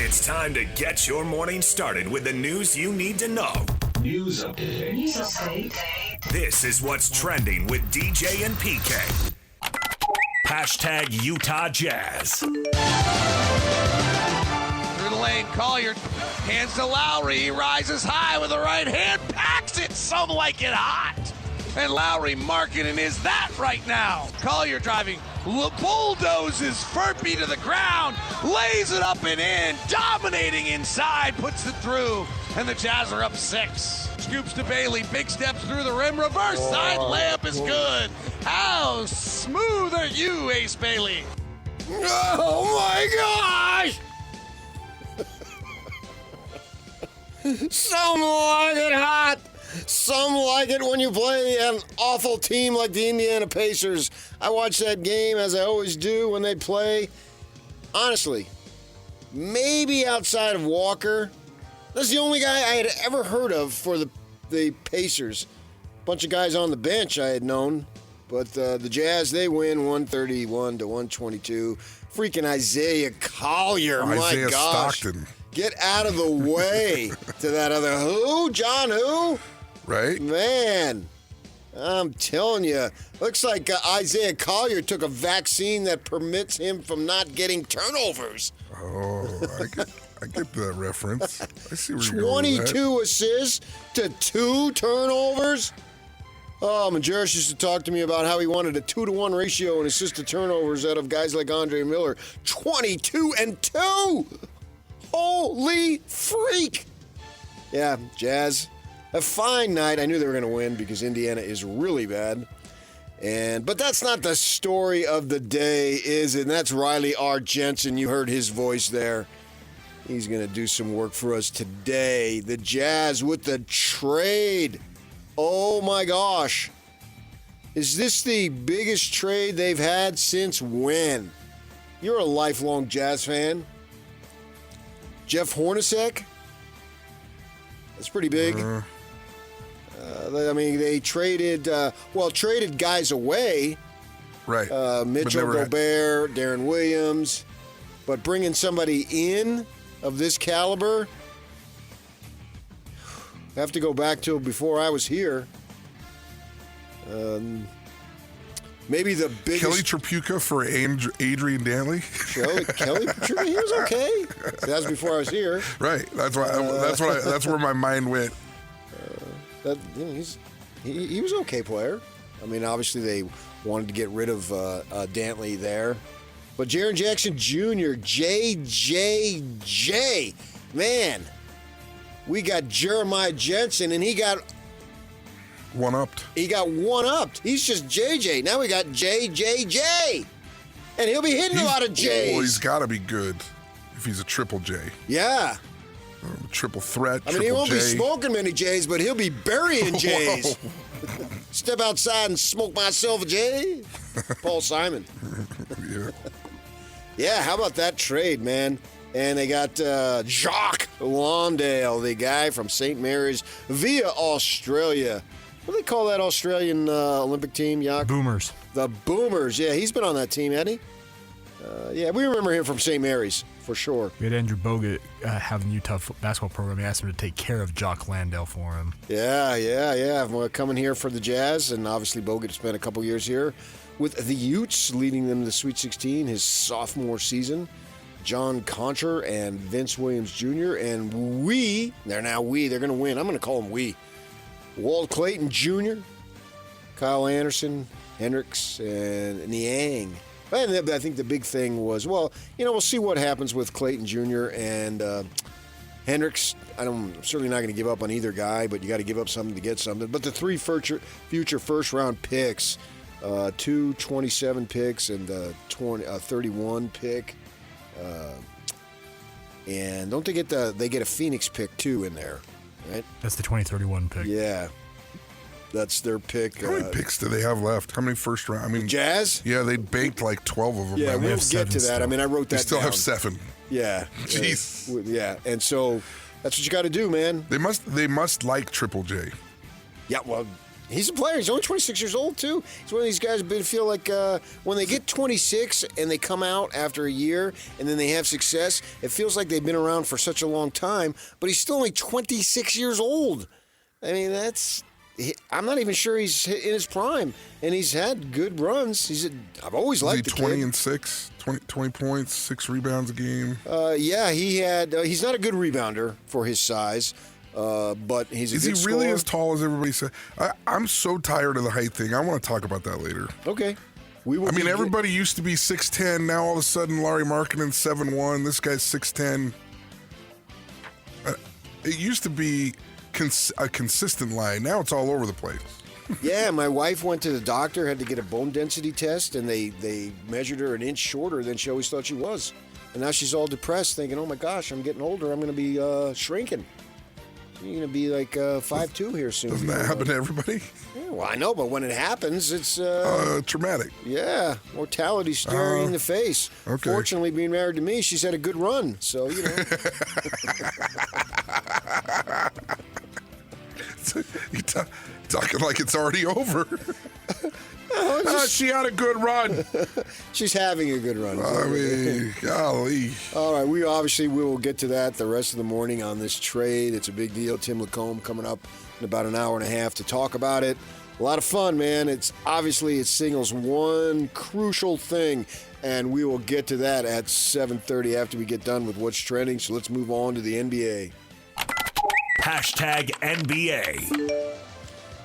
It's time to get your morning started with the news you need to know. News update. This is what's trending with DJ and PK. Hashtag Utah Jazz. Through the lane, Collier hands to Lowry. He rises high with the right hand, packs it, some like it hot. And Lowry marketing is that right now. Collier driving, bulldozes Furpy to the ground, lays it up and in, dominating inside, puts it through, and the Jazz are up 6. Scoops to Bailey, big steps through the rim, reverse side layup is good. How smooth are you, Ace Bailey? Oh my gosh! Some like it hot. Some like it when you play an awful team like the Indiana Pacers. I watch that game, as I always do, when they play. Honestly, maybe outside of Walker, that's the only guy I had ever heard of for the Pacers. Bunch of guys on the bench I had known. But the Jazz, they win 131-122. Freaking Isaiah Collier, my gosh. Stockton. Get out of the way to that other who? John who? Right? Man, I'm telling you, looks like Isaiah Collier took a vaccine that permits him from not getting turnovers. Oh, I get the reference. I see where you're going with that. 22 assists to 2 turnovers. Oh, Majerus used to talk to me about how he wanted a 2-to-1 ratio in assist to turnovers out of guys like Andre Miller. 22-2. Holy freak. Yeah, Jazz. A fine night. I knew they were going to win because Indiana is really bad. But that's not the story of the day, is it? And that's Riley R. Jensen. You heard his voice there. He's going to do some work for us today. The Jazz with the trade. Oh, my gosh. Is this the biggest trade they've had since when? You're a lifelong Jazz fan. Jeff Hornacek? That's pretty big. They traded guys away. Right. Mitchell, Gobert, Darren Williams. But bringing somebody in of this caliber, I have to go back to before I was here. Maybe the biggest. Kelly Tripucka for Adrian Dantley. Kelly Tripucka, he was okay. That was before I was here. Right. That's where my mind went. He was an okay player. I mean, obviously they wanted to get rid of Dantley there. But Jaren Jackson Jr., JJJ, man, we got Jeremiah Jensen, and he got one-upped. He's just JJ. Now we got JJJ. And he'll be hitting a lot of J's. Well, he's got to be good if he's a triple J. Yeah. Triple threat, he won't be smoking many J's, but he'll be burying J's. Step outside and smoke myself a J. Paul Simon. Yeah. Yeah, how about that trade, man? And they got Jacques Lawndale, the guy from St. Mary's, via Australia. What do they call that Australian Olympic team, Jacques? Boomers. The Boomers, yeah. He's been on that team, hasn't he? Yeah, we remember him from St. Mary's, for sure. We had Andrew Bogut having the Utah basketball program. He asked him to take care of Jacques Lawndale for him. Yeah. Well, coming here for the Jazz, and obviously Bogut spent a couple years here with the Utes, leading them to the Sweet 16 his sophomore season. John Concher and Vince Williams Jr. And they're going to win. I'm going to call them Walt Clayton Jr., Kyle Anderson, Hendricks, and Niang. And I think the big thing was, we'll see what happens with Clayton Jr. and Hendricks. I'm certainly not going to give up on either guy, but you got to give up something to get something. But the 3 future first-round picks, 2 27 picks and a 31 pick. And don't they get a Phoenix pick, too, in there, right? That's the 2031 pick. Yeah. That's their pick. How many picks do they have left? How many first round? I mean, Jazz? Yeah, they banked like 12 of them. Yeah, we'll get to that. Still. I mean, I wrote that They still down. have 7. Yeah. Jeez. Yeah, and so that's what you got to do, man. They must like Triple J. Yeah, well, He's a player. He's only 26 years old, too. He's one of these guys who feel like when they get 26 and they come out after a year and then they have success, it feels like they've been around for such a long time, but he's still only 26 years old. I mean, I'm not even sure he's in his prime, and he's had good runs. I've always liked the kid. 20 and 6, 20 points, 6 rebounds a game. Yeah, he had. He's not a good rebounder for his size, but he's a good Is he really scorer. as tall as everybody said? I'm so tired of the height thing. I want to talk about that later. Okay. Everybody used to be 6'10". Now all of a sudden, Larry Markkinen's 7'1". This guy's 6'10". It used to be a consistent line. Now it's all over the place. Yeah, my wife went to the doctor, had to get a bone density test, and they measured her an inch shorter than she always thought she was. And now she's all depressed, thinking, oh my gosh, I'm getting older. I'm going to be shrinking. You're going to be like 5'2" here soon. Doesn't that happen to everybody? Yeah, well, I know, but when it happens, it's... traumatic. Yeah, mortality staring in the face. Okay. Fortunately, being married to me, she's had a good run, so, you know. You talking like it's already over. She had a good run. She's having a good run. I mean, golly. All right, we will get to that the rest of the morning on this trade. It's a big deal. Tim Lacombe coming up in about an hour and a half to talk about it. A lot of fun, man. It signals one crucial thing, and we will get to that at 7:30 after we get done with what's trending. So let's move on to the NBA. Hashtag NBA.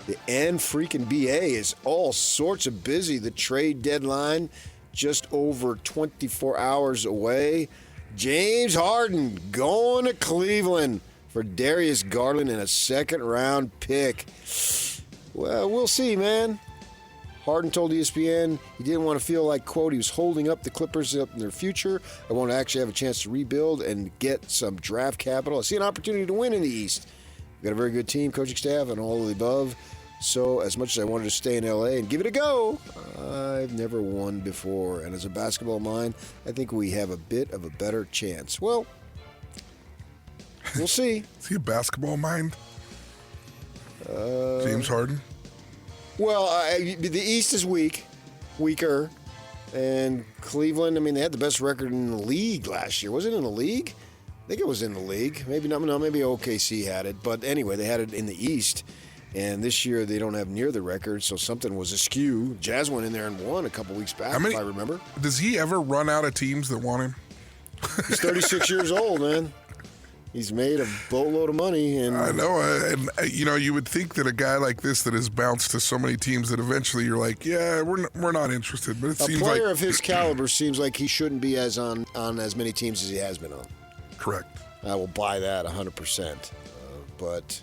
The N-freaking-BA is all sorts of busy. The trade deadline just over 24 hours away. James Harden going to Cleveland for Darius Garland and a second-round pick. Well, we'll see, man. Harden told ESPN he didn't want to feel like, quote, he was holding up the Clippers up in their future. I want to actually have a chance to rebuild and get some draft capital. I see an opportunity to win in the East. We've got a very good team, coaching staff, and all of the above. So as much as I wanted to stay in L.A. and give it a go, I've never won before. And as a basketball mind, I think we have a bit of a better chance. Well, we'll see. Is he a basketball mind? James Harden? Well, the East is weaker. And Cleveland, I mean, they had the best record in the league last year. Was it in the league? I think it was in the league. Maybe not. No, maybe OKC had it. But anyway, they had it in the East. And this year they don't have near the record, so something was askew. Jazz went in there and won a couple weeks back, if I remember. Does he ever run out of teams that want him? He's 36 years old, man. He's made a boatload of money. And I know. And, you would think that a guy like this that has bounced to so many teams that eventually you're like, yeah, we're not interested. But it seems like... A player of his caliber seems like he shouldn't be on as many teams as he has been on. Correct. I will buy that 100%. But...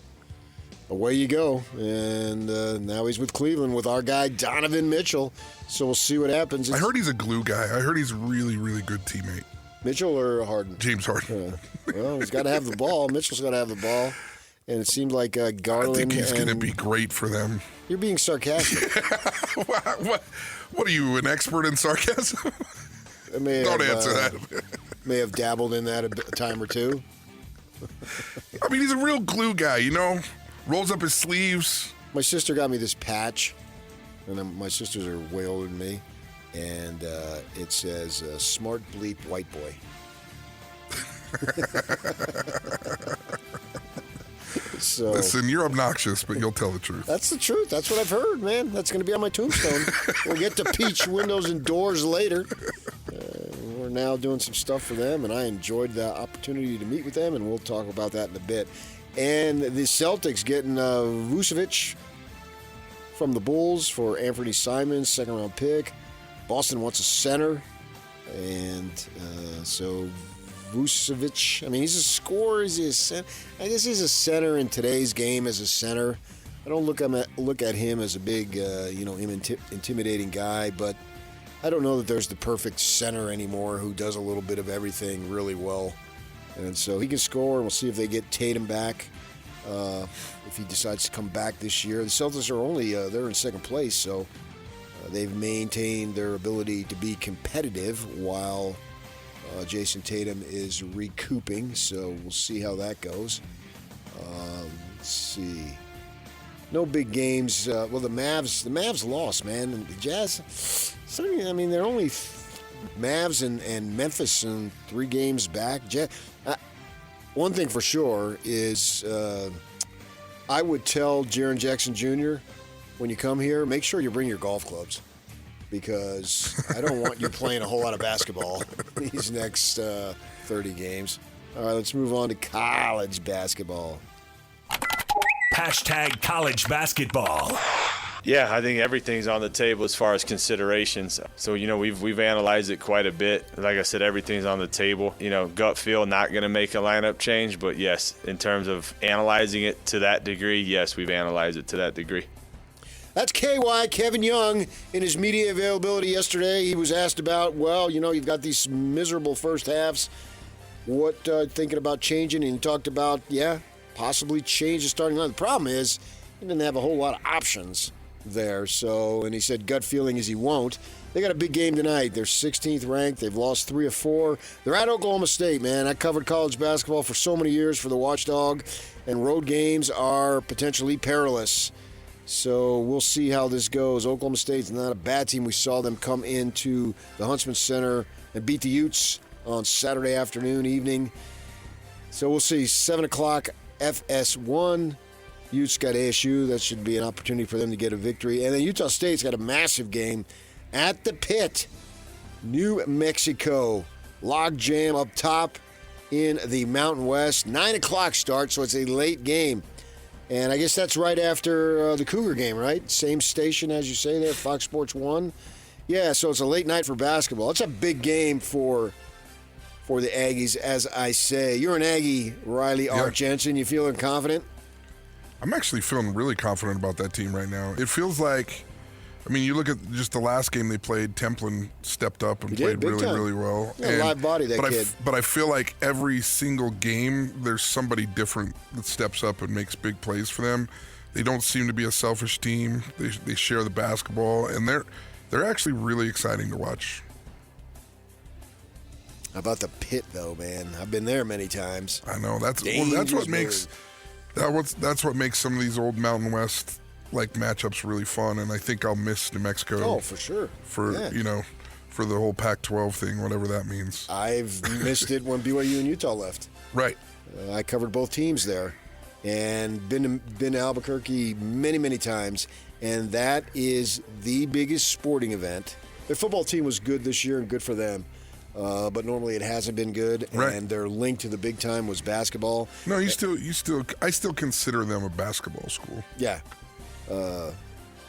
away you go, and now he's with Cleveland with our guy Donovan Mitchell, so we'll see what happens. I heard he's a glue guy. I heard he's a really, really good teammate. Mitchell or Harden? James Harden. Well, he's got to have the ball. Mitchell's got to have the ball, and it seems like Garland. I think he's going to be great for them. You're being sarcastic. What are you, an expert in sarcasm? Don't answer that. May have dabbled in that a time or two. I mean, he's a real glue guy, rolls up his sleeves. My sister got me this patch, and my sisters are way older than me, and it says "Smart Bleep White Boy." So, listen, you're obnoxious, but you'll tell the truth. That's the truth. That's what I've heard, man. That's going to be on my tombstone. We'll get to Peach Windows and Doors later. We're now doing some stuff for them, and I enjoyed the opportunity to meet with them, and we'll talk about that in a bit. And the Celtics getting Vucevic from the Bulls for Anthony Simons, second-round pick. Boston wants a center, and so Vucevic, I mean, he's a scorer. Is he a center? I guess he's a center in today's game as a center. I don't look at him as a big, intimidating guy, but I don't know that there's the perfect center anymore who does a little bit of everything really well. And so he can score, and we'll see if they get Tatum back if he decides to come back this year. The Celtics are only they're in second place, so they've maintained their ability to be competitive while Jason Tatum is recouping. So we'll see how that goes. Let's see. no big games. Well, the Mavs lost, man. And the Jazz, they're only Mavs and Memphis and 3 games back. One thing for sure is I would tell Jaren Jackson Jr., when you come here, make sure you bring your golf clubs, because I don't want you playing a whole lot of basketball these next 30 games. All right, let's move on to college basketball. Hashtag college basketball. Yeah, I think everything's on the table as far as considerations. So, we've analyzed it quite a bit. Like I said, everything's on the table. Gut feel, not going to make a lineup change. But, yes, in terms of analyzing it to that degree, yes, we've analyzed it to that degree. That's KY, Kevin Young, in his media availability yesterday. He was asked about, you've got these miserable first halves. What thinking about changing? And he talked about, possibly change the starting line. The problem is he didn't have a whole lot of options there. And he said gut feeling is he won't. They got a big game tonight. They're 16th ranked. They've lost 3 of 4. They're at Oklahoma State, man. I covered college basketball for so many years for the Watchdog, and road games are potentially perilous. So we'll see how this goes. Oklahoma State's not a bad team. We saw them come into the Huntsman Center and beat the Utes on Saturday evening. So we'll see. 7 o'clock FS1. Utes got ASU. That should be an opportunity for them to get a victory. And then Utah State's got a massive game at the Pit, New Mexico. Log jam up top in the Mountain West. 9 o'clock start, so it's a late game. And I guess that's right after the Cougar game, right? Same station, as you say there, Fox Sports 1. Yeah, so it's a late night for basketball. It's a big game for the Aggies, as I say. You're an Aggie, Riley R. Jensen. You feeling confident? I'm actually feeling really confident about that team right now. It feels like, you look at just the last game they played, Templin stepped up and played really well. Yeah, live body, that kid. But I feel like every single game, there's somebody different that steps up and makes big plays for them. They don't seem to be a selfish team. They share the basketball, and they're actually really exciting to watch. How about the Pit, though, man? I've been there many times. I know. That's what makes some of these old Mountain West matchups really fun, and I think I'll miss New Mexico. Oh, for sure. For the whole Pac-12 thing, whatever that means. I've missed it when BYU and Utah left. Right. I covered both teams there, and been to Albuquerque many, many times, and that is the biggest sporting event. Their football team was good this year, and good for them. But normally it hasn't been good, and their link to the big time was basketball. No, I still consider them a basketball school. Yeah,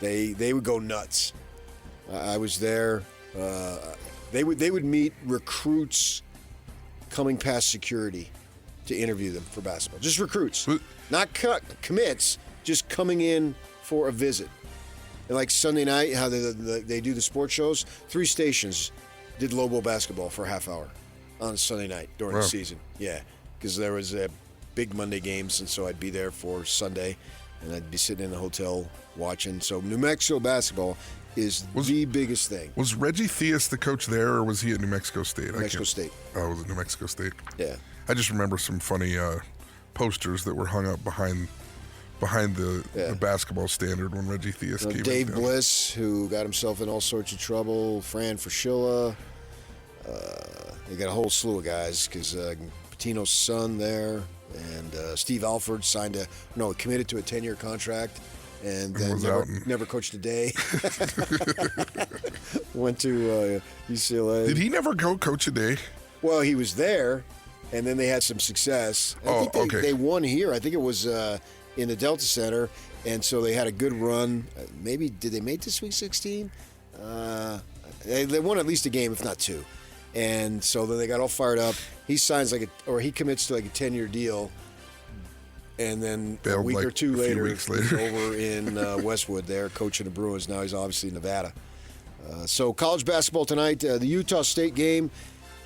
they would go nuts. I was there. They would meet recruits coming past security to interview them for basketball. Just recruits, not commits. Just coming in for a visit. And like Sunday night, how they do the sports shows. 3 stations did Lobo basketball for a half hour on Sunday night during the season. Yeah, because there was big Monday games, and so I'd be there for Sunday, and I'd be sitting in the hotel watching. So New Mexico basketball is the biggest thing. Was Reggie Theus the coach there, or was he at New Mexico State? New Mexico State. Oh, was it New Mexico State? Yeah. I just remember some funny posters that were hung up behind the basketball standard when Reggie Theus came in. Dave Bliss, who got himself in all sorts of trouble. Fran Fraschilla. They got a whole slew of guys because Patino's son there, and Steve Alford committed to a 10-year contract, and then never coached a day. Went to UCLA. Did he never go coach a day? Well, he was there, and then they had some success. I think they won here. I think it was in the Delta Center, and so they had a good run. Maybe did they make the Sweet 16? They won at least a game, if not 2. And so then they got all fired up. He signs he commits to a 10-year deal, and then a week or 2 later, he's over in Westwood there coaching the Bruins. Now he's obviously in Nevada. So college basketball tonight. The Utah State game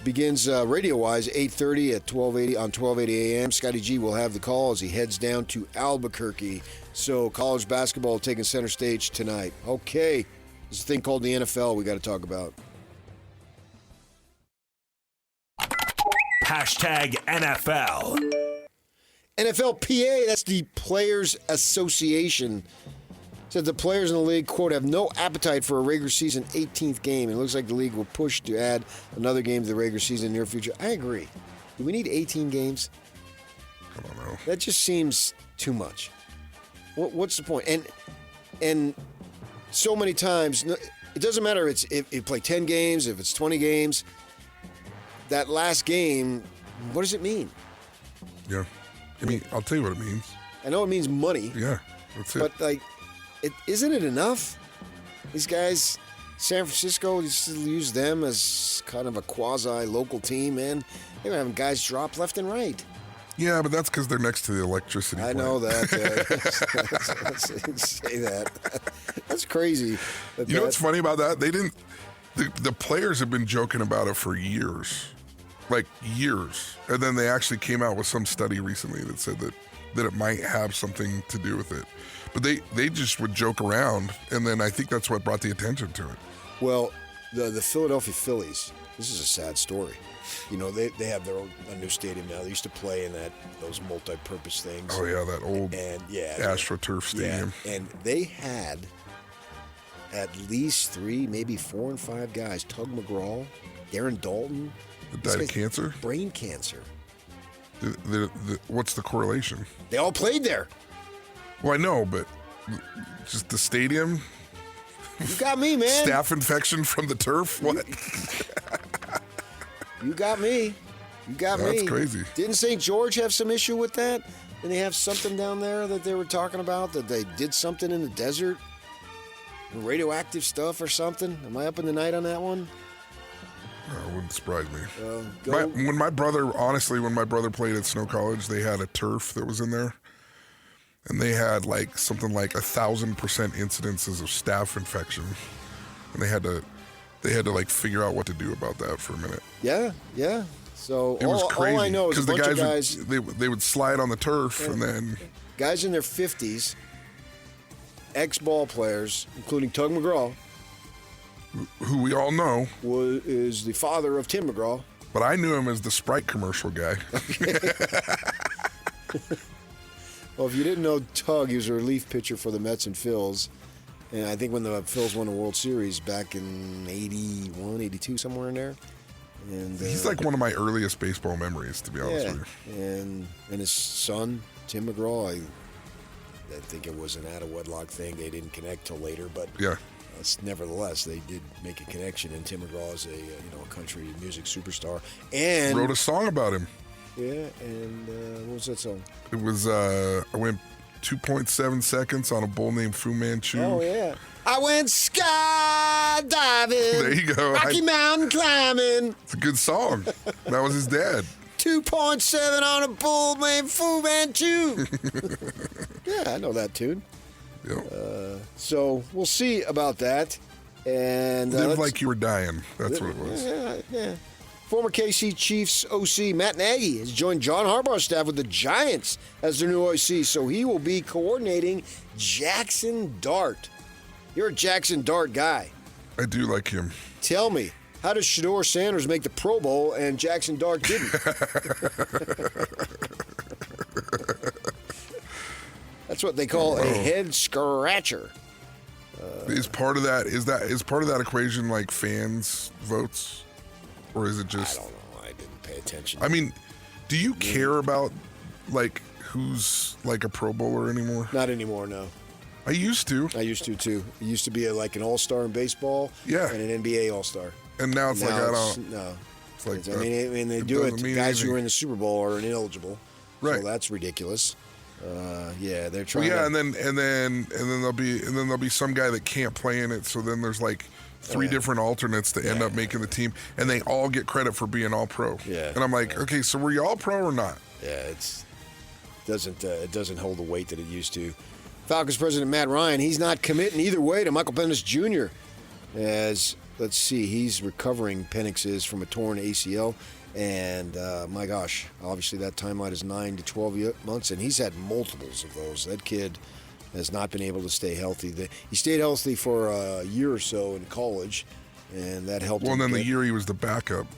begins radio-wise 8:30 at 1280 on 1280 a.m. Scotty G will have the call as he heads down to Albuquerque. So college basketball taking center stage tonight. Okay, there's a thing called the NFL we got to talk about. Hashtag NFL. NFLPA, that's the Players Association, said the players in the league, quote, have no appetite for a regular season 18th game. And it looks like the league will push to add another game to the regular season in the near future. I agree. Do we need 18 games? I don't know. That just seems too much. What's the point? And so many times, it doesn't matter if you play 10 games, if it's 20 games. That last game, what does it mean? Yeah. I mean, I'll tell you what it means. I know it means money. Yeah, that's it. But, isn't it enough? These guys, San Francisco, you still use them as kind of a quasi-local team, man. They're having guys drop left and right. Yeah, but that's because they're next to the electricity I plant. know that. Let's say that. That's crazy. You know what's funny about that? They didn't. The players have been joking about it for years, like years, and then they actually came out with some study recently that said that it might have something to do with it. But they just would joke around, and then I think that's what brought the attention to it. Well, the Philadelphia Phillies. This is a sad story. You know, they have a new stadium now. They used to play in those multi-purpose things. Oh yeah, that old AstroTurf stadium. Yeah, and they had at least 3, maybe 4 and 5 guys. Tug McGraw, Darren Dalton. That died of cancer? Brain cancer. What's the correlation? They all played there. Well, I know, but just the stadium? You got me, man. Staph infection from the turf? What? You got me. You got me. That's crazy. Didn't St. George have some issue with that? And they have something down there that they were talking about, that they did something in the desert? Radioactive stuff or something? Am I up in the night on that one? It wouldn't surprise me. Go. When my brother played at Snow College, they had a turf that was in there. And they had something like 1,000% incidences of staph infection. And they had to figure out what to do about that for a minute. Yeah. So it was crazy. all I know is a bunch of guys they would slide on the turf and then guys in their 50s, ex-ball players, including Tug McGraw, who we all know is the father of Tim McGraw. But I knew him as the Sprite commercial guy. Well, if you didn't know Tug, he was a relief pitcher for the Mets and Phils. And I think when the Phils won the World Series back in 81, 82, somewhere in there. And he's like one of my earliest baseball memories, to be honest with you. And his son, Tim McGraw, I think it was an out-of-wedlock thing. They didn't connect till later, but yeah. Nevertheless, they did make a connection. And Tim McGraw is a country music superstar. And wrote a song about him. Yeah, and what was that song? It was, I went 2.7 seconds on a bull named Fu Manchu. Oh, yeah. I went skydiving. There you go. Rocky Mountain climbing. It's a good song. That was his dad. 2.7 on a bull named Fu Manchu. Yeah, I know that tune. Yep. So we'll see about that. And live like you were dying. That's what it was. Yeah. Former KC Chiefs OC Matt Nagy has joined John Harbaugh's staff with the Giants as their new OC, so he will be coordinating Jackson Dart. You're a Jackson Dart guy. I do like him. Tell me, how does Shedeur Sanders make the Pro Bowl and Jackson Dart didn't? That's what they call a head scratcher. Is part of that equation like fans votes? Or is it just... I don't know. I didn't pay attention. I mean, do you care about, who's, a Pro Bowler anymore? Not anymore, no. I used to. I used to, too. It used to be an all-star in baseball yeah. and an NBA all-star. And now it's I don't... No. It's like... I mean, they do it. Guys who are in the Super Bowl are ineligible. Right. So that's ridiculous. They're trying and then there'll be some guy that can't play in it, so then there's 3 different alternates that end up making the team, and they all get credit for being all pro. Yeah. And I'm like, okay, so were you all pro or not? Yeah, it doesn't hold the weight that it used to. Falcons president Matt Ryan, he's not committing either way to Michael Penix Jr. As let's see, he's recovering. Penix is from a torn ACL, and my gosh, obviously that timeline is 9 to 12 months, and he's had multiples of those. That kid has not been able to stay healthy. He stayed healthy for a year or so in college, and that helped him. Well, and then the year he was the backup.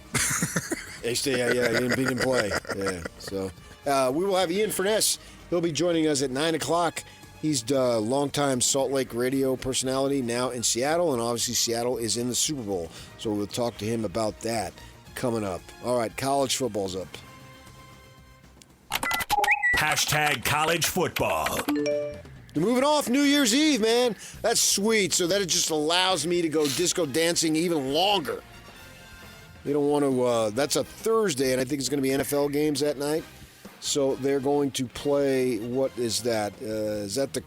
He didn't play. Yeah, so We will have Ian Furness. He'll be joining us at 9 o'clock. He's the longtime Salt Lake radio personality, now in Seattle, and obviously Seattle is in the Super Bowl. So we'll talk to him about that coming up. All right, college football's up. Hashtag college football. They're moving off New Year's Eve, man. That's sweet. So that it just allows me to go disco dancing even longer. They don't want to, that's a Thursday, and I think it's going to be NFL games that night. So they're going to play, what is that? Is that the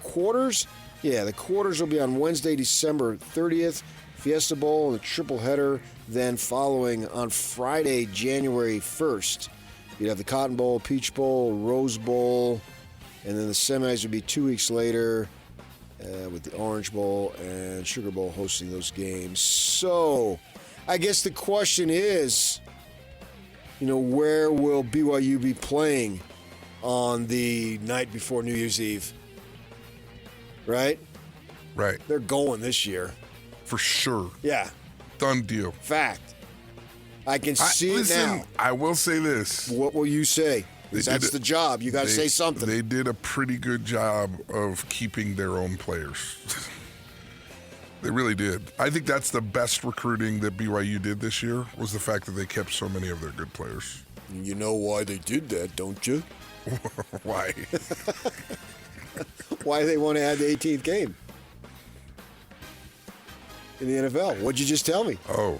quarters? Yeah, the quarters will be on Wednesday, December 30th. Fiesta Bowl and a triple header. Then following on Friday, January 1st. You'd have the Cotton Bowl, Peach Bowl, Rose Bowl, and then the semis would be 2 weeks later with the Orange Bowl and Sugar Bowl hosting those games. So I guess the question is, where will BYU be playing on the night before New Year's Eve? Right? Right. They're going this year. For sure. Yeah. Done deal. Fact. I can see it now. I will say this. What will you say? That's the job. You got to say something. They did a pretty good job of keeping their own players. They really did. I think that's the best recruiting that BYU did this year, was the fact that they kept so many of their good players. You know why they did that, don't you? Why? Why they want to add the 18th game in the NFL. What'd you just tell me? Oh,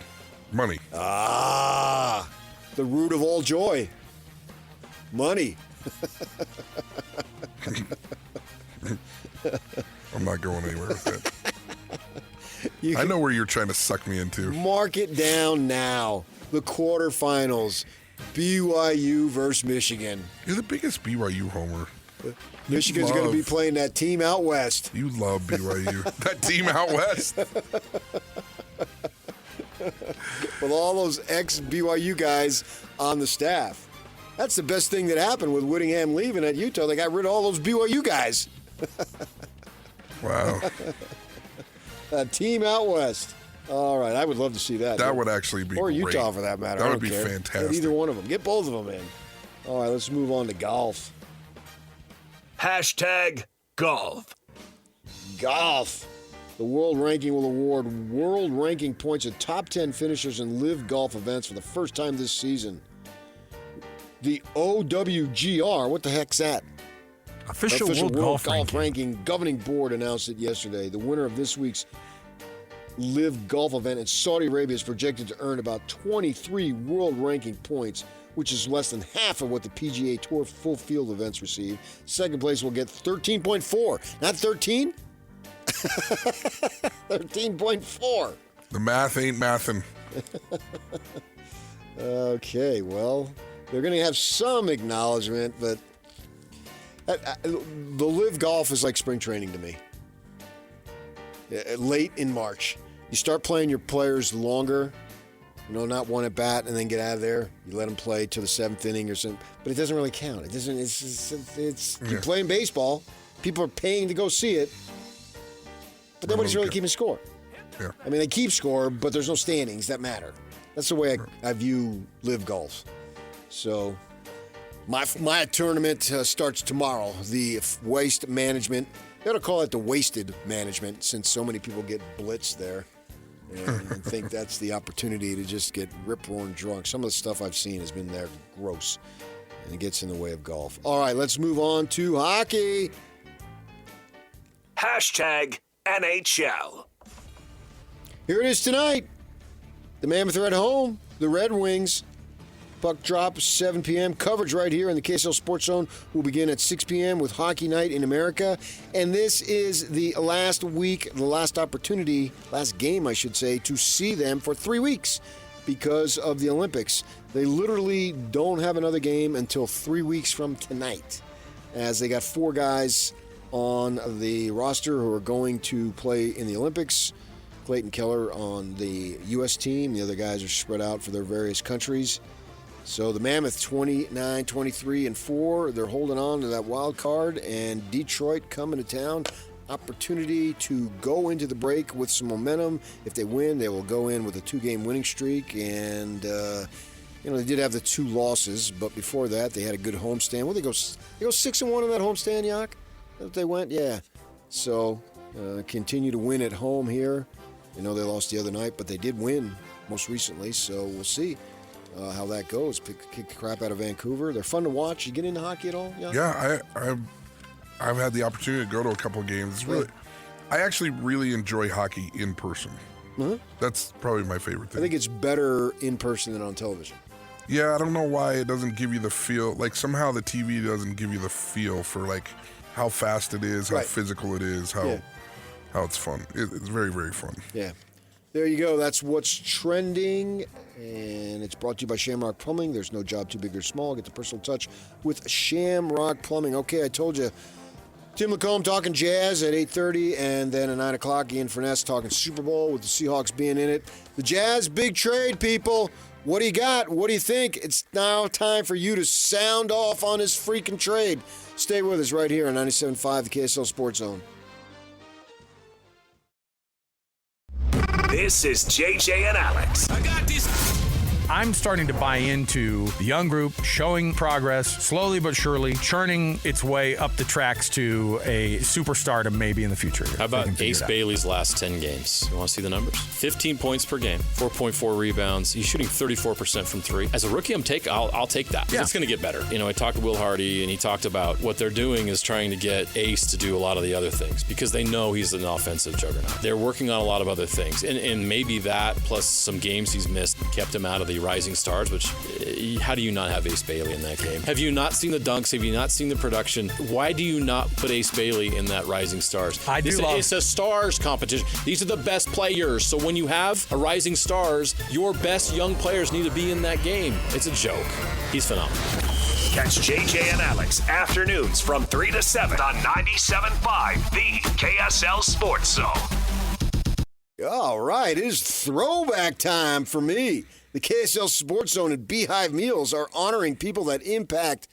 money. Ah, the root of all joy. Money. I'm not going anywhere with that. I know where you're trying to suck me into. Mark it down now. The quarterfinals. BYU versus Michigan. You're the biggest BYU homer. Michigan's going to be playing that team out west. You love BYU. That team out west. With all those ex-BYU guys on the staff. That's the best thing that happened with Whittingham leaving at Utah. They got rid of all those BYU guys. Wow. Team out west. All right, I would love to see that. That would actually be or great. Utah, for that matter. That I would don't be care. fantastic. Get either one of them. Get both of them in. All right, let's move on to golf. Hashtag golf. Golf. The world ranking will award world ranking points at top 10 finishers in live golf events for the first time this season. The OWGR, what the heck's that? Official World Golf Ranking governing board announced it yesterday. The winner of this week's live golf event in Saudi Arabia is projected to earn about 23 world ranking points, which is less than half of what the PGA Tour full field events receive. Second place will get 13.4. Not 13? 13.4. The math ain't mathin'. Okay, well, they're going to have some acknowledgement, but the live golf is like spring training to me. Late in March. You start playing your players longer, not one at bat and then get out of there. You let them play to the seventh inning or something, but it doesn't really count. It doesn't. It's you're playing baseball. People are paying to go see it, but nobody's really keeping score. Yeah. I mean, they keep score, but there's no standings that matter. That's the way I view live golf. So my tournament starts tomorrow. The waste management. They ought to call it the wasted management, since so many people get blitzed there and think that's the opportunity to just get rip-roaring drunk. Some of the stuff I've seen has been there gross, and it gets in the way of golf. All right, let's move on to hockey. Hashtag NHL. Here it is tonight. The Mammoth are at home. The Red Wings. Puck drop, 7 p.m. Coverage right here in the KSL Sports Zone will begin at 6 p.m. with Hockey Night in America. And this is the last week, the last opportunity, last game, I should say, to see them for 3 weeks because of the Olympics. They literally don't have another game until 3 weeks from tonight, as they got 4 guys on the roster who are going to play in the Olympics. Clayton Keller on the U.S. team. The other guys are spread out for their various countries. So the Mammoth 29, 23, and 4. They're holding on to that wild card, and Detroit coming to town. Opportunity to go into the break with some momentum. If they win, they will go in with a 2-game winning streak, and They did have the 2 losses, but before that, they had a good homestand. Well, they go 6-1 in that homestand, Yak? That they went, yeah. So continue to win at home here. They lost the other night, but they did win most recently. So we'll see how that goes. Kick the crap out of Vancouver. They're fun to watch. You get into hockey at all, Yak? Yeah, I've had the opportunity to go to a couple of games. It's really, I actually really enjoy hockey in person. Uh-huh. That's probably my favorite thing. I think it's better in person than on television. Yeah, I don't know why it doesn't give you the feel. Like, somehow the TV doesn't give you the feel for, like, how fast it is, how physical it is, how it's fun. It's very, very fun. Yeah. There you go. That's what's trending. And it's brought to you by Shamrock Plumbing. There's no job too big or small. Get the personal touch with Shamrock Plumbing. Okay, I told you. Tim Lacombe talking Jazz at 8:30, and then at 9 o'clock, Ian Furness talking Super Bowl with the Seahawks being in it. The Jazz, big trade, people. What do you got? What do you think? It's now time for you to sound off on this freaking trade. Stay with us right here on 97.5, the KSL Sports Zone. This is JJ and Alex. I got these. I'm starting to buy into the young group, showing progress, slowly but surely, churning its way up the tracks to a superstardom maybe in the future. How about Ace Bailey's last 10 games? You want to see the numbers? 15 points per game, 4.4 rebounds. He's shooting 34% from 3. As a rookie, I'll take that. Yeah. It's going to get better. I talked to Will Hardy, and he talked about what they're doing is trying to get Ace to do a lot of the other things because they know he's an offensive juggernaut. They're working on a lot of other things, and maybe that plus some games he's missed kept him out of the Rising Stars, which how do you not have Ace Bailey in that game? Have you not seen the dunks? Have you not seen the production? Why do you not put Ace Bailey in that Rising Stars? It's a stars competition. These are the best players. So when you have a Rising Stars, your best young players need to be in that game. It's a joke. He's phenomenal. Catch JJ and Alex afternoons from 3 to 7 on 97.5, the KSL Sports Zone. All right, it is throwback time for me. The KSL Sports Zone and Beehive Meals are honoring people that impact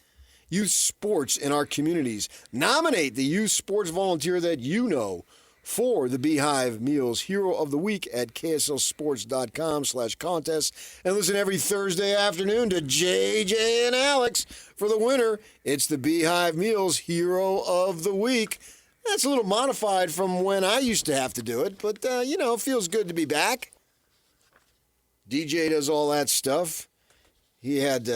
youth sports in our communities. Nominate the youth sports volunteer that you know for the Beehive Meals Hero of the Week at kslsports.com/contest. And listen every Thursday afternoon to JJ and Alex for the winner. It's the Beehive Meals Hero of the Week. That's a little modified from when I used to have to do it, but, it feels good to be back. DJ does all that stuff. He had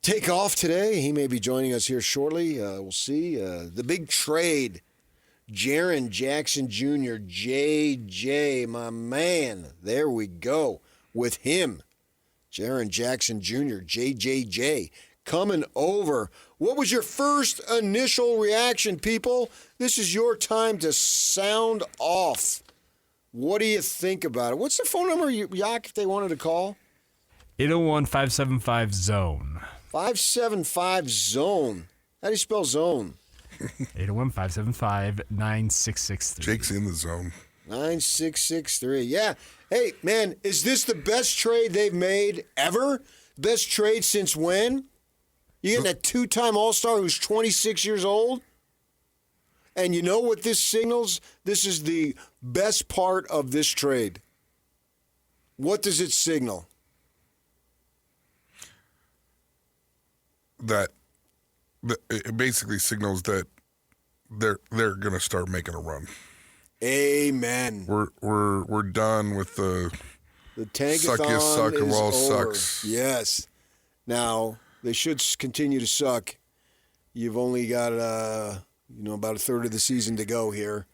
take off today. He may be joining us here shortly. We'll see. The big trade. Jaren Jackson Jr., JJ, my man. There we go with him. Jaren Jackson Jr., JJJ, coming over. What was your first initial reaction, people? This is your time to sound off. What do you think about it? What's the phone number, Yak, if they wanted to call? 801-575-ZONE. 575-ZONE. How do you spell zone? 801-575-9663. Jake's in the zone. 9663. Yeah. Hey, man, is this the best trade they've made ever? Best trade since when? You get that two-time All-Star who's 26 years old? And you know what this signals? This is the best part of this trade. What does it signal? That it basically signals that they're going to start making a run. Amen. We're done with the tankathon suck of all over. sucks. Yes. Now they should continue to suck. You've only got about a third of the season to go here,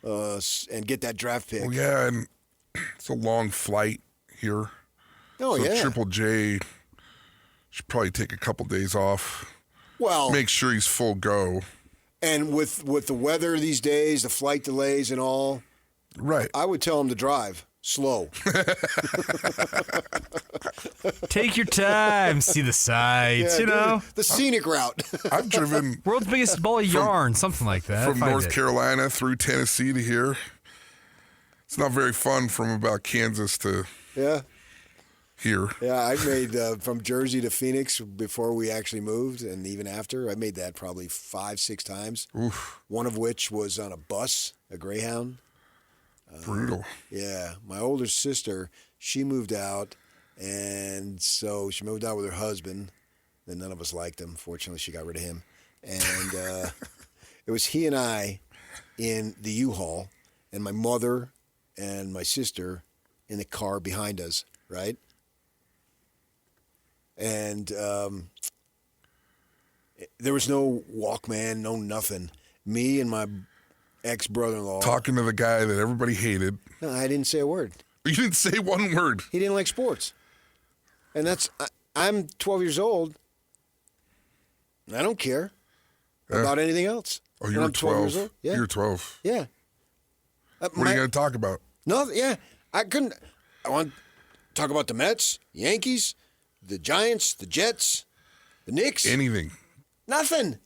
and get that draft pick. Well, yeah, and it's a long flight here. Oh, so yeah. Triple J should probably take a couple days off. Well, make sure he's full go. And with the weather these days, the flight delays and all, right? I would tell him to drive slow. Take your time, see the sights, the scenic route. I've driven world's biggest ball of yarn, something like that. From North Carolina through Tennessee to here. It's not very fun from about Kansas to here. Yeah, I made from Jersey to Phoenix before we actually moved, and even after. I made that probably 5-6 times. Oof. One of which was on a bus, a Greyhound. Brutal. Yeah. My older sister, she moved out, and so she moved out with her husband. And none of us liked him. Fortunately, she got rid of him. And it was he and I in the U-Haul, and my mother and my sister in the car behind us, right? And there was no Walkman, no nothing. Me and my ex-brother-in-law. Talking to the guy that everybody hated. No, I didn't say a word. You didn't say one word. He didn't like sports. And I'm 12 years old. I don't care about anything else. Oh, you were 12. Years old. Yeah. You were 12. Yeah. What are you going to talk about? No, yeah. I want to talk about the Mets, Yankees, the Giants, the Jets, the Knicks. Anything. Nothing.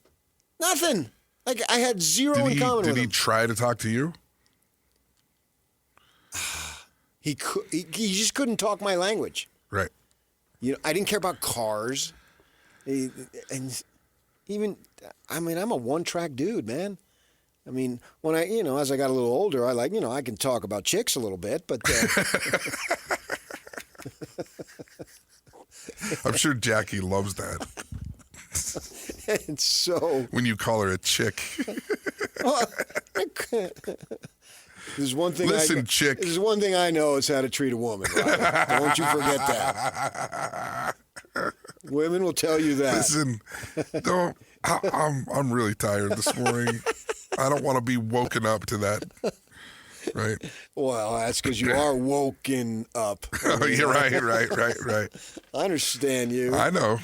Like, I had zero in common with him. Did he try to talk to you? He just couldn't talk my language. Right. I didn't care about cars. And even, I'm a one-track dude, man. I mean, when as I got a little older, I can talk about chicks a little bit, but. I'm sure Jackie loves that. And so. When you call her a chick. There's one thing. Chick. There's one thing I know is how to treat a woman. Right? Don't you forget that. Women will tell you that. Listen, don't. I'm really tired this morning. I don't want to be woken up to that. Right. Well, that's because you are woken up. Oh, you're right. I understand you. I know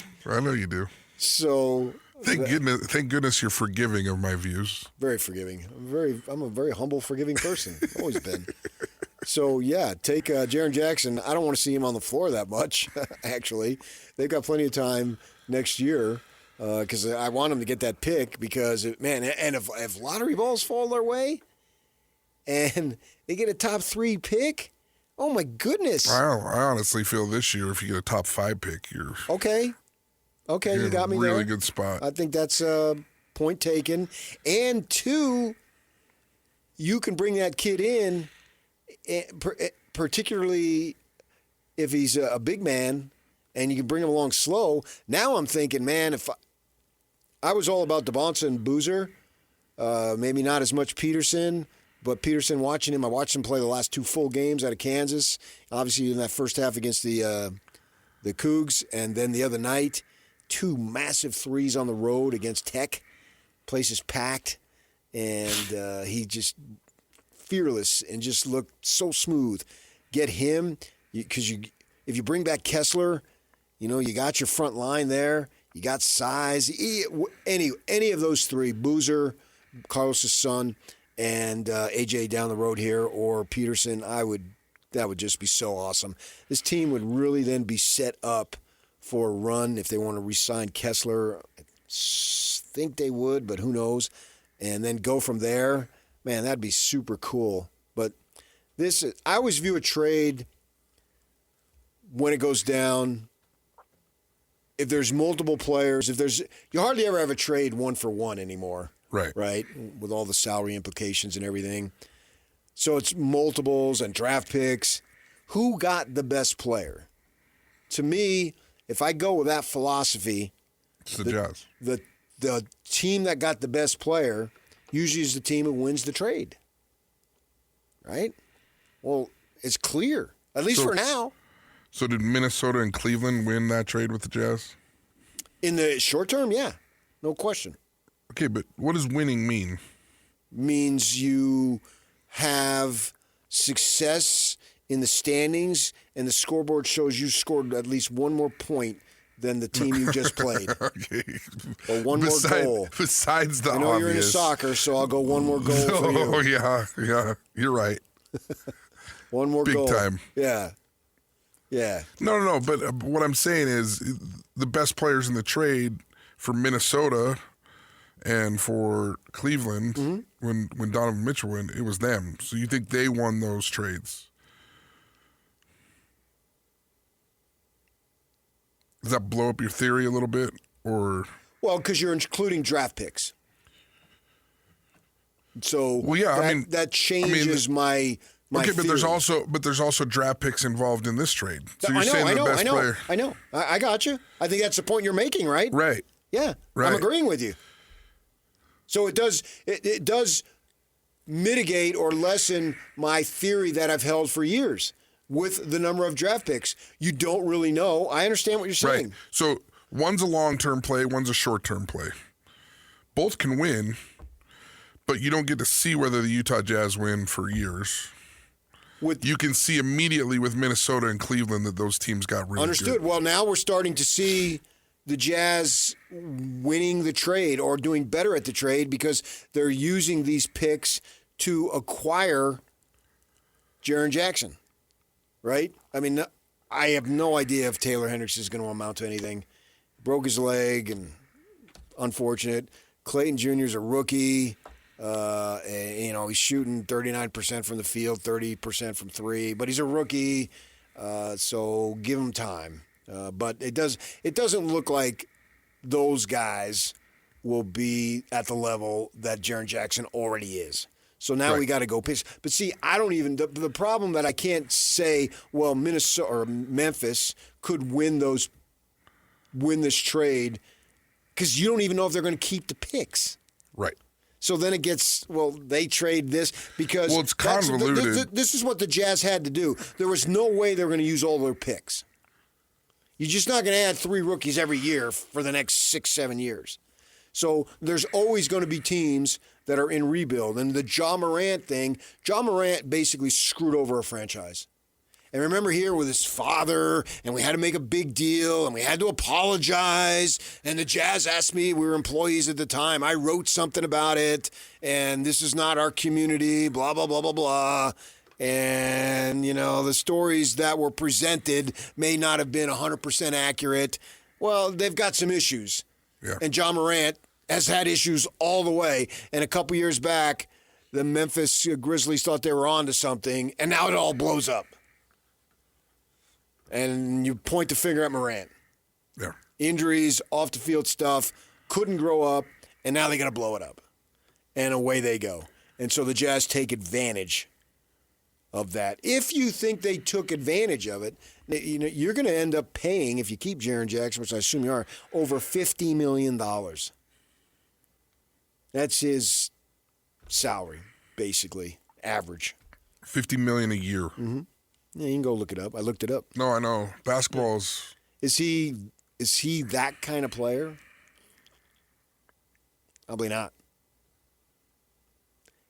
you do. So. Thank goodness you're forgiving of my views. Very forgiving. I'm a very humble, forgiving person. Always been. So, yeah, take Jaren Jackson. I don't want to see him on the floor that much, actually. They've got plenty of time next year because I want him to get that pick because, if lottery balls fall their way and they get a top 3 pick, oh, my goodness. I honestly feel this year if you get a top 5 pick, you're... Okay, you got me really there. Really good spot. I think that's a point taken. And 2, you can bring that kid in, particularly if he's a big man, and you can bring him along slow. Now I'm thinking, man, if I was all about DeBonsa and Boozer, maybe not as much Peterson, but Peterson watching him, I watched him play the last 2 full games out of Kansas, obviously in that first half against the Cougs, and then the other night, 2 massive threes on the road against Tech. Place is packed, and he just fearless and just looked so smooth. Get him, because if you bring back Kessler, you got your front line there. You got size. Any of those 3, Boozer, Carlos' son, and AJ down the road here, or Peterson, that would just be so awesome. This team would really then be set up for a run if they want to re-sign Kessler. I think they would, but who knows? And then go from there. Man, that'd be super cool. But I always view a trade when it goes down. If there's multiple players, you hardly ever have a trade 1-for-1 anymore. Right. Right? With all the salary implications and everything. So it's multiples and draft picks. Who got the best player? To me, if I go with that philosophy, it's the Jazz. The team that got the best player usually is the team that wins the trade. Right? Well, it's clear, at least for now. So did Minnesota and Cleveland win that trade with the Jazz? In the short term, yeah. No question. Okay, but what does winning mean? Means you have success in the standings, and the scoreboard shows you scored at least one more point than the team you just played. Okay. Or one more goal. Besides the I know obvious. you're into soccer, so I'll go one more goal for you. Oh, yeah. You're right. One more goal. Big time. Yeah. No. But what I'm saying is the best players in the trade for Minnesota and for Cleveland, when Donovan Mitchell went, it was them. So you think they won those trades? Does that blow up your theory a little bit, or? Well, because you're including draft picks. So that changes my Okay, but there's also draft picks involved in this trade. So you're saying the best player. I know. I got you. I think that's the point you're making, right? Right. Yeah. Right. I'm agreeing with you. So it does mitigate or lessen my theory that I've held for years with the number of draft picks. You don't really know. I understand what you're saying. Right. So one's a long-term play, one's a short-term play. Both can win, but you don't get to see whether the Utah Jazz win for years. You can see immediately with Minnesota and Cleveland that those teams got really Understood. good. Well, now we're starting to see the Jazz winning the trade or doing better at the trade because they're using these picks to acquire Jaren Jackson, right? I mean, I have no idea if Taylor Hendricks is going to amount to anything. Broke his leg, and unfortunate. Clayton Jr. is a rookie. And, he's shooting 39% from the field, 30% from three, but he's a rookie, so give him time. But it doesn't look like those guys will be at the level that Jaren Jackson already is. So now we got to go pitch. But see, the problem that I can't say, well, Minnesota or Memphis could win this trade because you don't even know if they're going to keep the picks. Right. So then it gets, they trade this because it's convoluted. This is what the Jazz had to do. There was no way they were going to use all their picks. You're just not going to add 3 rookies every year for the next 6-7 years. So there's always going to be teams that are in rebuild. And the Ja Morant thing, Ja Morant basically screwed over a franchise. And remember here with his father, and we had to make a big deal, and we had to apologize. And the Jazz asked me, we were employees at the time, I wrote something about it, and this is not our community, blah, blah, blah, blah, blah. And, the stories that were presented may not have been 100% accurate. Well, they've got some issues. Yeah. And Ja Morant has had issues all the way. And a couple years back, the Memphis Grizzlies thought they were onto something, and now it all blows up. And you point the finger at Morant. Yeah. Injuries, off the field stuff, couldn't grow up, and now they got to blow it up. And away they go. And so the Jazz take advantage of that. If you think they took advantage of it, you're going to end up paying, if you keep Jaren Jackson, which I assume you are, over $50 million. That's his salary, basically, average. $50 million a year. Mm-hmm. Yeah, you can go look it up. I looked it up. No, I know. Basketball's... Is he that kind of player? Probably not.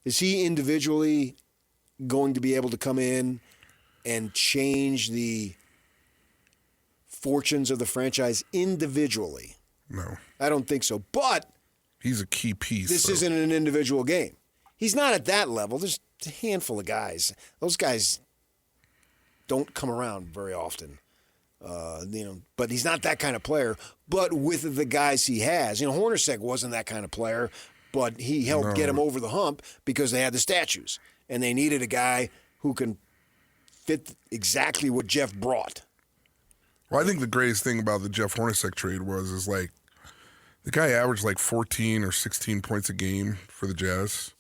Is he individually going to be able to come in and change the fortunes of the franchise individually? No. I don't think so. But he's a key piece. This isn't an individual game. He's not at that level. There's a handful of guys. Those guys don't come around very often. But he's not that kind of player. But with the guys he has, Hornacek wasn't that kind of player, but he helped get him over the hump because they had the statues. And they needed a guy who can fit exactly what Jeff brought. Well, I think the greatest thing about the Jeff Hornacek trade is the guy averaged 14 or 16 points a game for the Jazz.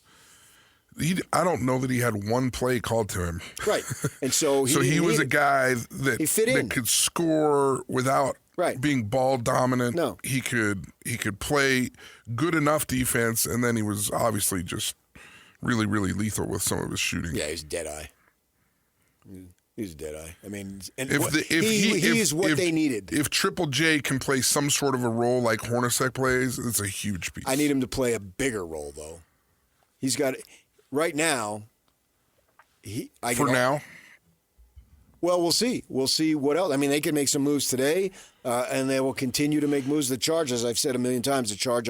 I don't know that he had one play called to him. Right. And so he was a guy that could score without being ball dominant. No. He could play good enough defense, and then he was obviously just really, really lethal with some of his shooting. Yeah, he's dead-eye. He's a dead-eye. I mean, he is what they needed. If Triple J can play some sort of a role like Hornacek plays, it's a huge piece. I need him to play a bigger role, though. He's got... Right now, now? Well, we'll see. We'll see what else. I mean, they can make some moves today, and they will continue to make moves. The charge, as I've said a million times, the charge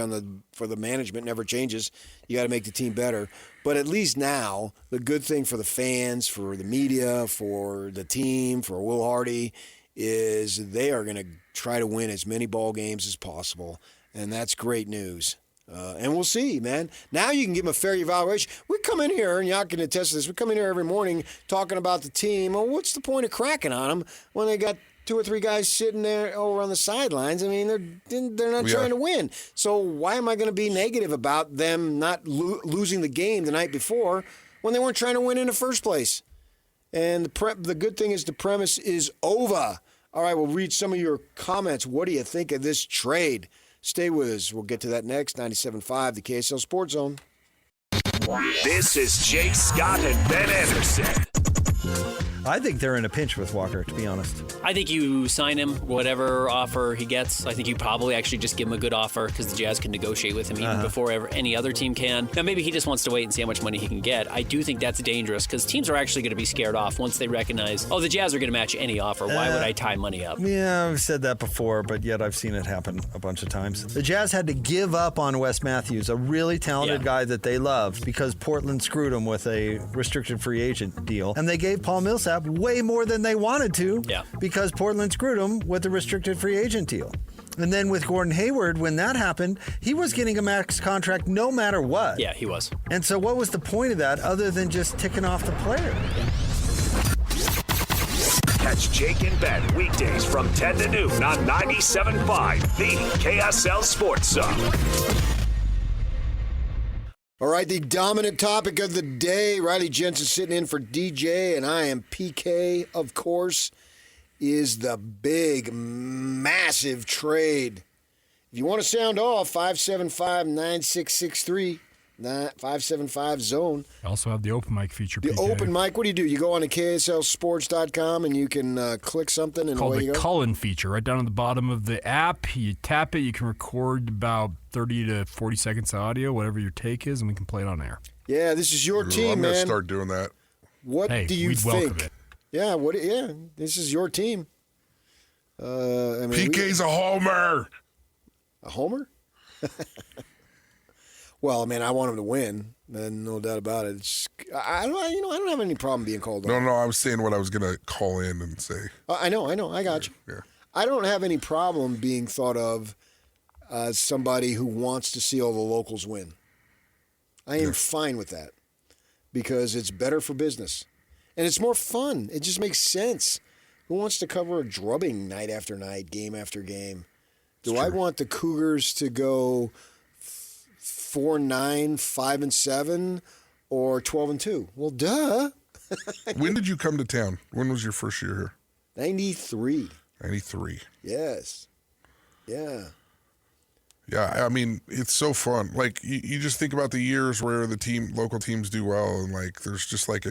for the management never changes. You got to make the team better. But at least now, the good thing for the fans, for the media, for the team, for Will Hardy, is they are going to try to win as many ball games as possible, and that's great news. And we'll see, man. Now you can give them a fair evaluation. We come in here, and y'all can attest to this, we come in here every morning talking about the team. Well, what's the point of cracking on them when they got 2 or 3 guys sitting there over on the sidelines? I mean, they're not trying to win. So why am I going to be negative about them not losing the game the night before when they weren't trying to win in the first place? And the good thing is the premise is over. All right, we'll read some of your comments. What do you think of this trade? Stay with us. We'll get to that next. 97.5, the KSL Sports Zone. This is Jake Scott and Ben Anderson. I think they're in a pinch with Walker, to be honest. I think you sign him, whatever offer he gets. I think you probably actually just give him a good offer because the Jazz can negotiate with him even before any other team can. Now, maybe he just wants to wait and see how much money he can get. I do think that's dangerous because teams are actually going to be scared off once they recognize, the Jazz are going to match any offer. Why would I tie money up? Yeah, I've said that before, but yet I've seen it happen a bunch of times. The Jazz had to give up on Wes Matthews, a really talented guy that they loved, because Portland screwed him with a restricted free agent deal. And they gave Paul Millsap way more than they wanted to because Portland screwed him with a restricted free agent deal. And then with Gordon Hayward, when that happened, he was getting a max contract no matter what. Yeah, he was. And so what was the point of that other than just ticking off the player? Catch Jake and Ben weekdays from 10 to noon on 97.5, the KSL Sports Zone. All right, the dominant topic of the day. Riley Jensen sitting in for DJ, and I am PK, of course, is the big, massive trade. If you want to sound off, 575-9663, 575-ZONE. I also have the open mic feature, The PK. open mic, what do? You go on to KSLSports.com, and you can click something, and called away you the go? Cullen feature. Right down at the bottom of the app, you tap it, you can record about 30 to 40 seconds of audio, whatever your take is, and we can play it on air. Yeah, this is your team, I'm man. going to start doing that. What do you we'd think? welcome it. Yeah, this is your team. PK's a homer. A homer? Well, man, I want him to win. No doubt about it. I don't have any problem being called on. No, I was saying what I was going to call in and say. I know. I got you. Yeah. I don't have any problem being thought of as somebody who wants to see all the locals win. I am fine with that because it's better for business. And it's more fun. It just makes sense. Who wants to cover a drubbing night after night, game after game? Do I want the Cougars to go 4-9, 5-7, or 12-2? Well, duh. When did you come to town? When was your first year here? 93. 93. Yes. Yeah. Yeah, I mean, it's so fun. Like, you just think about the years where local teams do well, and, like, there's just, like,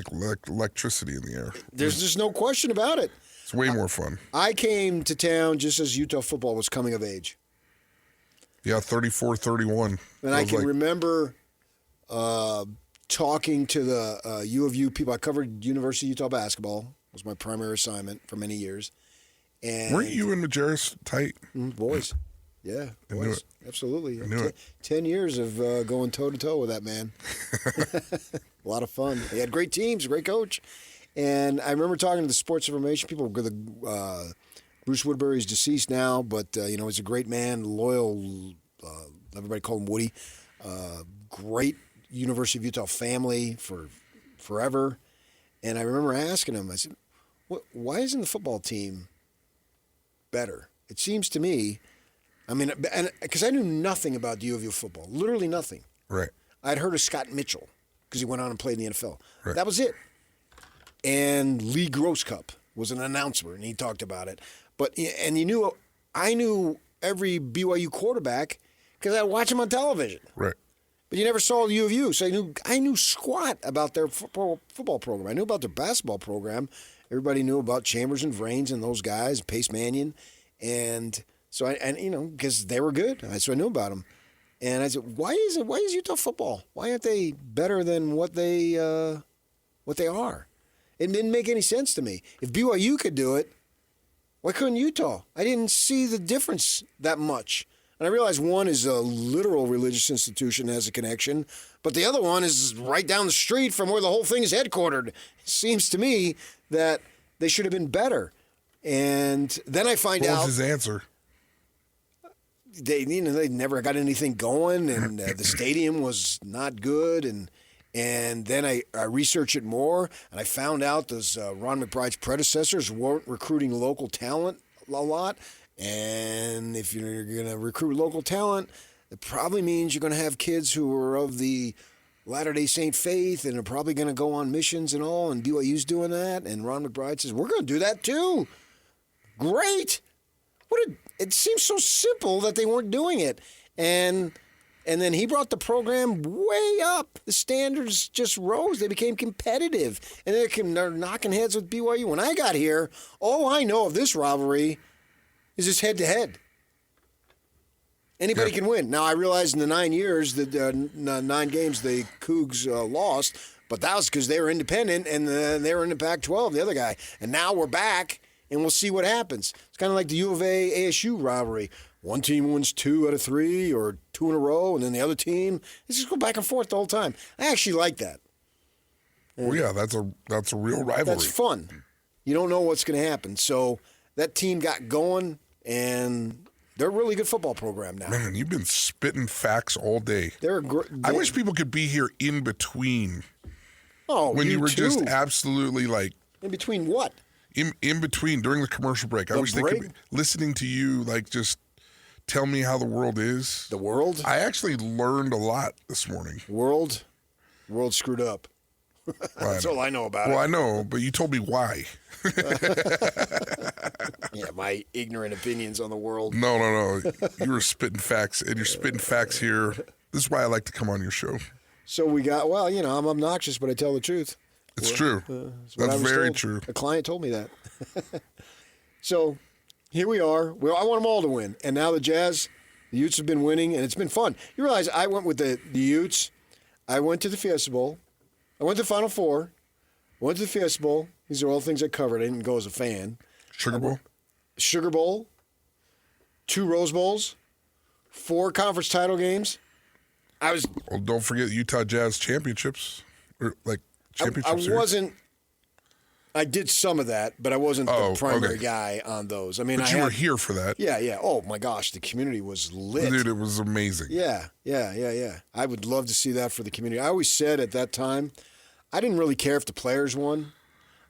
electricity in the air. There's just no question about it. It's way more fun. I came to town just as Utah football was coming of age. Yeah, 34-31. And I can remember talking to the U of U people. I covered University of Utah basketball. Was my primary assignment for many years. And weren't you and Majerus tight? Boys. Yeah, I knew it. Absolutely. I knew it. 10 years of going toe-to-toe with that man. A lot of fun. He had great teams, great coach. And I remember talking to the sports information people. Bruce Woodbury's deceased now, but, he's a great man, loyal. Everybody called him Woody. Great University of Utah family for forever. And I remember asking him, I said, why isn't the football team better? It seems to me, because I knew nothing about U of U football, literally nothing. Right. I'd heard of Scott Mitchell because he went on and played in the NFL. Right. That was it. And Lee Grosscup was an announcer, and he talked about it. I knew every BYU quarterback because I watch them on television. Right. But you never saw the U of U, so I knew squat about their football program. I knew about their basketball program. Everybody knew about Chambers and Vrains and those guys, Pace Mannion, and so because they were good, so I knew about them. And I said, why is Utah football? Why aren't they better than what they are? It didn't make any sense to me. If BYU could do it, why couldn't Utah? I didn't see the difference that much. And I realize one is a literal religious institution that has a connection, but the other one is right down the street from where the whole thing is headquartered. It seems to me that they should have been better. And then I find out... What was his answer? They never got anything going, and the stadium was not good, and then I researched it more, and I found out those Ron McBride's predecessors weren't recruiting local talent a lot, and if you're going to recruit local talent, it probably means you're going to have kids who are of the Latter-day Saint faith and are probably going to go on missions and all, and BYU's doing that. And Ron McBride says, we're going to do that too. Great. It seems so simple that they weren't doing it. And then he brought the program way up. The standards just rose. They became competitive. And they're knocking heads with BYU. When I got here, all I know of this rivalry is it's head-to-head. Anybody can win. Now, I realize in the 9 years, the 9 games, the Cougs lost, but that was because they were independent, and they were in the Pac-12, the other guy. And now we're back, and we'll see what happens. It's kind of like the U of A-ASU rivalry. One team wins 2 out of 3 or 2 in a row, and then the other team. They just go back and forth the whole time. I actually like that. Well, yeah, that's a real rivalry. That's fun. You don't know what's going to happen. So that team got going, and they're a really good football program now. Man, you've been spitting facts all day. I wish people could be here in between. Oh, when you were too. just absolutely like. In between what? In between during the commercial break. I wish they could be listening to you like just tell me how the world is. The world? I actually learned a lot this morning. World screwed up. That's all I know about it. Well, I know, but you told me why. Yeah, my ignorant opinions on the world. No. You were spitting facts, and you're spitting facts here. This is why I like to come on your show. So we got, I'm obnoxious, but I tell the truth. It's true. That's very true. A client told me that. So here we are. I want them all to win. And now the Jazz, the Utes have been winning, and it's been fun. You realize I went with the Utes. I went to the Fiesta Bowl. I went to the Final Four. I went to the Fiesta Bowl. These are all things I covered. I didn't go as a fan. Sugar Bowl. 2 Rose Bowls. 4 conference title games. Well, don't forget Utah Jazz championships. I did some of that, but I wasn't the primary guy on those. I mean, but you were here for that. Yeah. Oh my gosh, the community was lit. Dude, it was amazing. Yeah. I would love to see that for the community. I always said at that time, I didn't really care if the players won.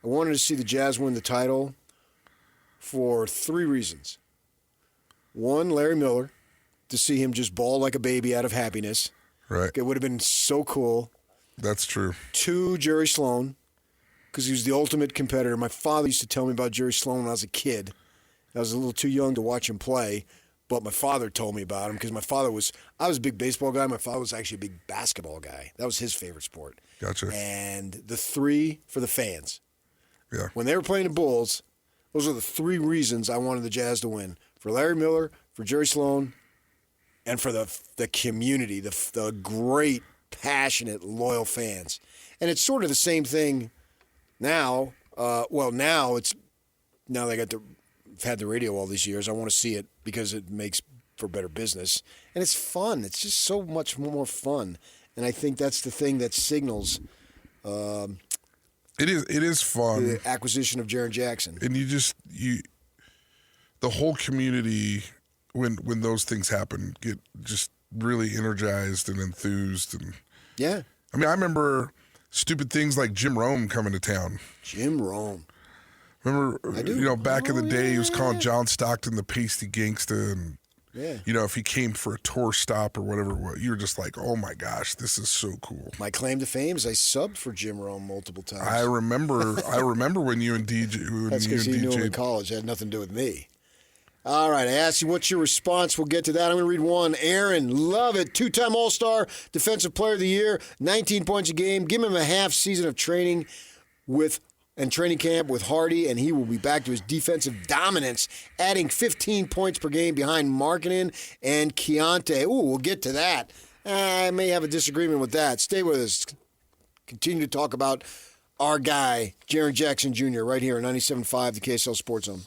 I wanted to see the Jazz win the title for 3 reasons. 1, Larry Miller, to see him just bawl like a baby out of happiness. Right. It would have been so cool. That's true. 2, Jerry Sloan, because he was the ultimate competitor. My father used to tell me about Jerry Sloan when I was a kid. I was a little too young to watch him play, but my father told me about him because I was a big baseball guy. My father was actually a big basketball guy. That was his favorite sport. Gotcha. And the 3 for the fans. Yeah. When they were playing the Bulls, those are the 3 reasons I wanted the Jazz to win. For Larry Miller, for Jerry Sloan, and for the community, the great, passionate, loyal fans. And it's sort of the same thing now. Now they had the radio all these years. I want to see it because it makes for better business. And it's fun. It's just so much more fun. And I think that's the thing that signals it is fun. The acquisition of Jaren Jackson. And the whole community, when those things happen, get just really energized and enthused. And yeah. I mean, I remember stupid things like Jim Rome coming to town. Jim Rome. Remember, back in the day, he was calling John Stockton the pasty gangsta. And, if he came for a tour stop or whatever, you were just like, oh my gosh, this is so cool. My claim to fame is I subbed for Jim Rome multiple times. I remember when you and DJ. That's because he knew him in college. It had nothing to do with me. All right, I asked you what's your response. We'll get to that. I'm going to read one. Aaron, love it. 2-time All-Star, Defensive Player of the Year, 19 points a game. Give him a half season of training and training camp with Hardy, and he will be back to his defensive dominance, adding 15 points per game behind Markkanen and Keontae. Ooh, we'll get to that. I may have a disagreement with that. Stay with us. Continue to talk about our guy, Jaren Jackson Jr., right here on 97.5, the KSL Sports Zone.